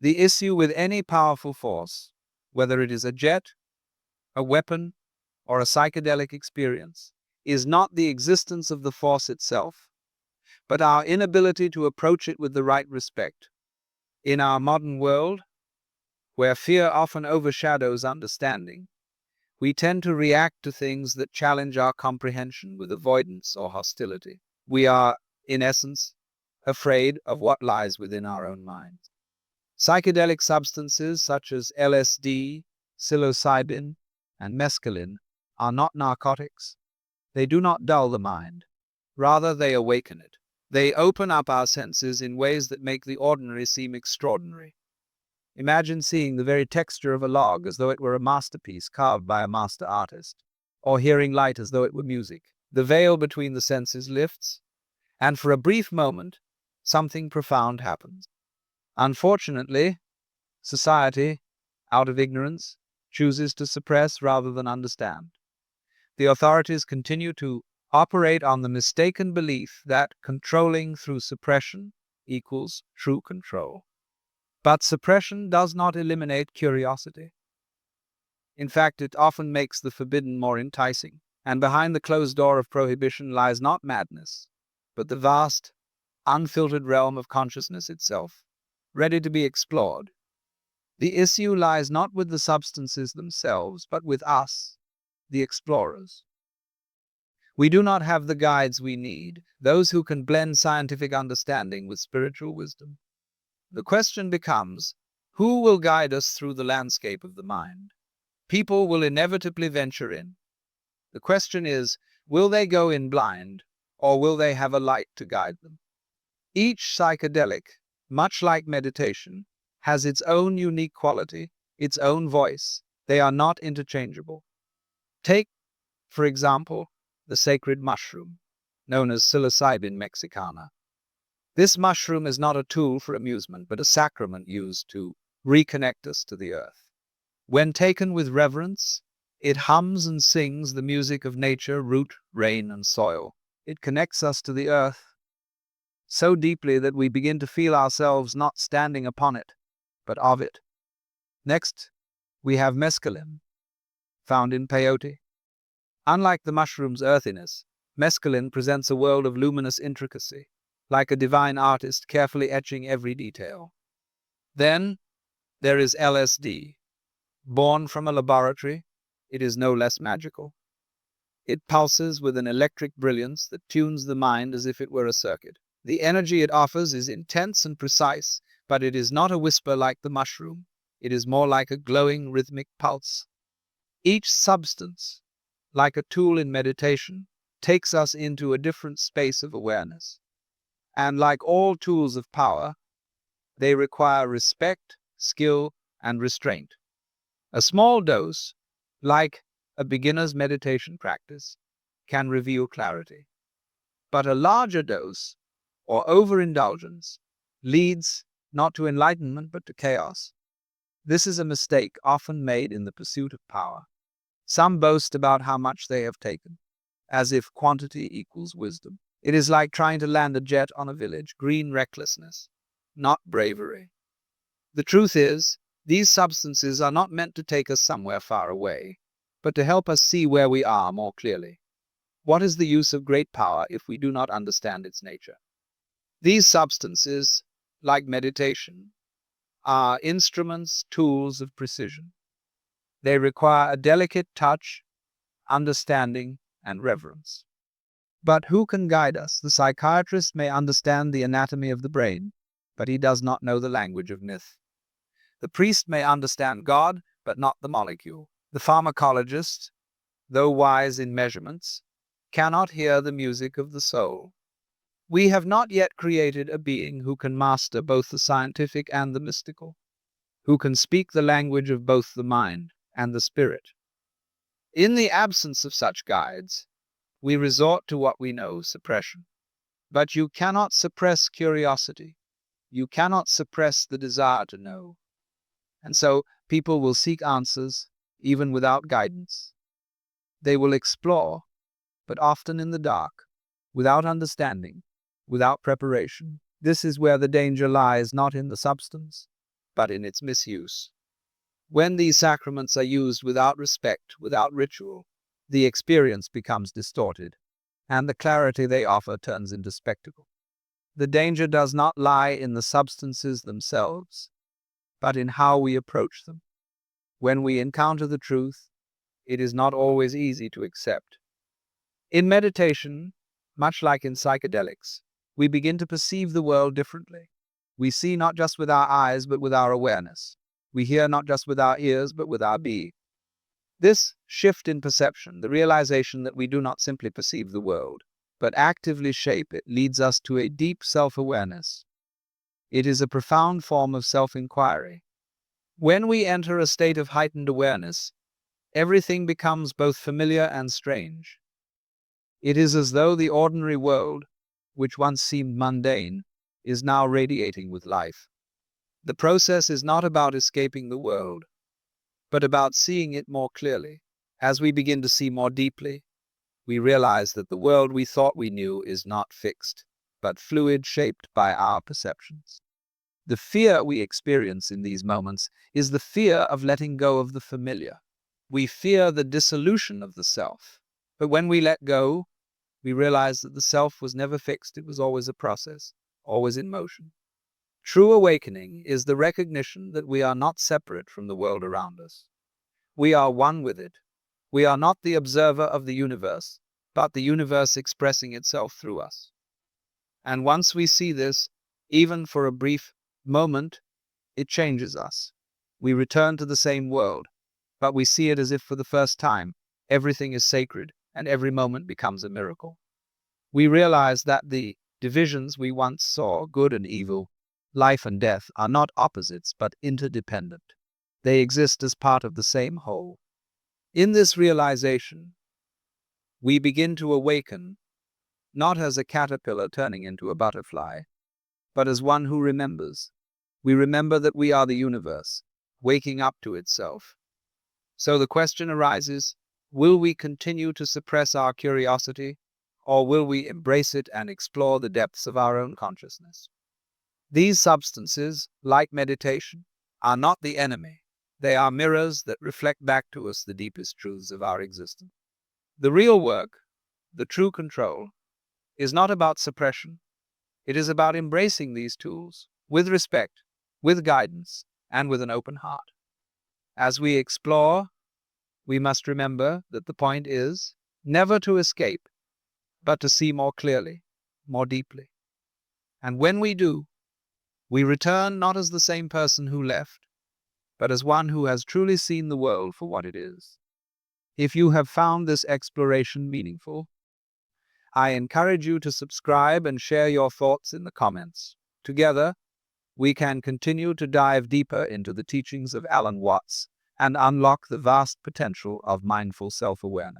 The issue with any powerful force, whether it is a jet, a weapon, or a psychedelic experience, is not the existence of the force itself, but our inability to approach it with the right respect. In our modern world, where fear often overshadows understanding, we tend to react to things that challenge our comprehension with avoidance or hostility. We are, in essence, afraid of what lies within our own minds. Psychedelic substances such as LSD, psilocybin, and mescaline are not narcotics. They do not dull the mind. Rather, they awaken it. They open up our senses in ways that make the ordinary seem extraordinary. Imagine seeing the very texture of a log as though it were a masterpiece carved by a master artist, or hearing light as though it were music. The veil between the senses lifts, and for a brief moment, something profound happens. Unfortunately, society, out of ignorance, chooses to suppress rather than understand. The authorities continue to operate on the mistaken belief that controlling through suppression equals true control. But suppression does not eliminate curiosity. In fact, it often makes the forbidden more enticing, and behind the closed door of prohibition lies not madness, but the vast, unfiltered realm of consciousness itself, ready to be explored. The issue lies not with the substances themselves, but with us, the explorers. We do not have the guides we need, those who can blend scientific understanding with spiritual wisdom. The question becomes, who will guide us through the landscape of the mind? People will inevitably venture in. The question is, will they go in blind, or will they have a light to guide them? Each psychedelic, much like meditation, has its own unique quality, its own voice. They are not interchangeable. Take, for example, the sacred mushroom, known as psilocybin mexicana. This mushroom is not a tool for amusement, but a sacrament used to reconnect us to the earth. When taken with reverence, it hums and sings the music of nature, root, rain, and soil. It connects us to the earth so deeply that we begin to feel ourselves not standing upon it, but of it. Next, we have mescaline, found in peyote. Unlike the mushroom's earthiness, mescaline presents a world of luminous intricacy, like a divine artist carefully etching every detail. Then, there is LSD. Born from a laboratory, it is no less magical. It pulses with an electric brilliance that tunes the mind as if it were a circuit. The energy it offers is intense and precise, but it is not a whisper like the mushroom. It is more like a glowing rhythmic pulse. Each substance, like a tool in meditation, takes us into a different space of awareness. And like all tools of power, they require respect, skill, and restraint. A small dose, like a beginner's meditation practice, can reveal clarity. But a larger dose, or overindulgence, leads not to enlightenment but to chaos. This is a mistake often made in the pursuit of power. Some boast about how much they have taken, as if quantity equals wisdom. It is like trying to land a jet on a village, green recklessness, not bravery. The truth is, these substances are not meant to take us somewhere far away, but to help us see where we are more clearly. What is the use of great power if we do not understand its nature? These substances, like meditation, are instruments, tools of precision. They require a delicate touch, understanding, and reverence. But who can guide us? The psychiatrist may understand the anatomy of the brain, but he does not know the language of myth. The priest may understand God, but not the molecule. The pharmacologist, though wise in measurements, cannot hear the music of the soul. We have not yet created a being who can master both the scientific and the mystical, who can speak the language of both the mind and the spirit. In the absence of such guides, we resort to what we know, suppression. But you cannot suppress curiosity. You cannot suppress the desire to know. And so people will seek answers even without guidance. They will explore, but often in the dark, without understanding, without preparation. This is where the danger lies, not in the substance, but in its misuse. When these sacraments are used without respect, without ritual, the experience becomes distorted, and the clarity they offer turns into spectacle. The danger does not lie in the substances themselves, but in how we approach them. When we encounter the truth, it is not always easy to accept. In meditation, much like in psychedelics, we begin to perceive the world differently. We see not just with our eyes, but with our awareness. We hear not just with our ears, but with our being. This shift in perception, the realization that we do not simply perceive the world, but actively shape it, leads us to a deep self-awareness. It is a profound form of self-inquiry. When we enter a state of heightened awareness, everything becomes both familiar and strange. It is as though the ordinary world, which once seemed mundane, is now radiating with life. The process is not about escaping the world, but about seeing it more clearly. As we begin to see more deeply, we realize that the world we thought we knew is not fixed, but fluid, shaped by our perceptions. The fear we experience in these moments is the fear of letting go of the familiar. We fear the dissolution of the self. But when we let go, we realize that the self was never fixed. It was always a process, always in motion. True awakening is the recognition that we are not separate from the world around us. We are one with it. We are not the observer of the universe, but the universe expressing itself through us. And once we see this, even for a brief moment, it changes us. We return to the same world, but we see it as if for the first time. Everything is sacred, and every moment becomes a miracle. We realize that the divisions we once saw, good and evil, life and death, are not opposites but interdependent. They exist as part of the same whole. In this realization, we begin to awaken, not as a caterpillar turning into a butterfly, but as one who remembers. We remember that we are the universe, waking up to itself. So the question arises, will we continue to suppress our curiosity, or will we embrace it and explore the depths of our own consciousness? These substances, like meditation, are not the enemy. They are mirrors that reflect back to us the deepest truths of our existence. The real work, the true control, is not about suppression. It is about embracing these tools with respect, with guidance, and with an open heart. As we explore, we must remember that the point is never to escape, but to see more clearly, more deeply. And when we do, we return not as the same person who left, but as one who has truly seen the world for what it is. If you have found this exploration meaningful, I encourage you to subscribe and share your thoughts in the comments. Together, we can continue to dive deeper into the teachings of Alan Watts and unlock the vast potential of mindful self-awareness.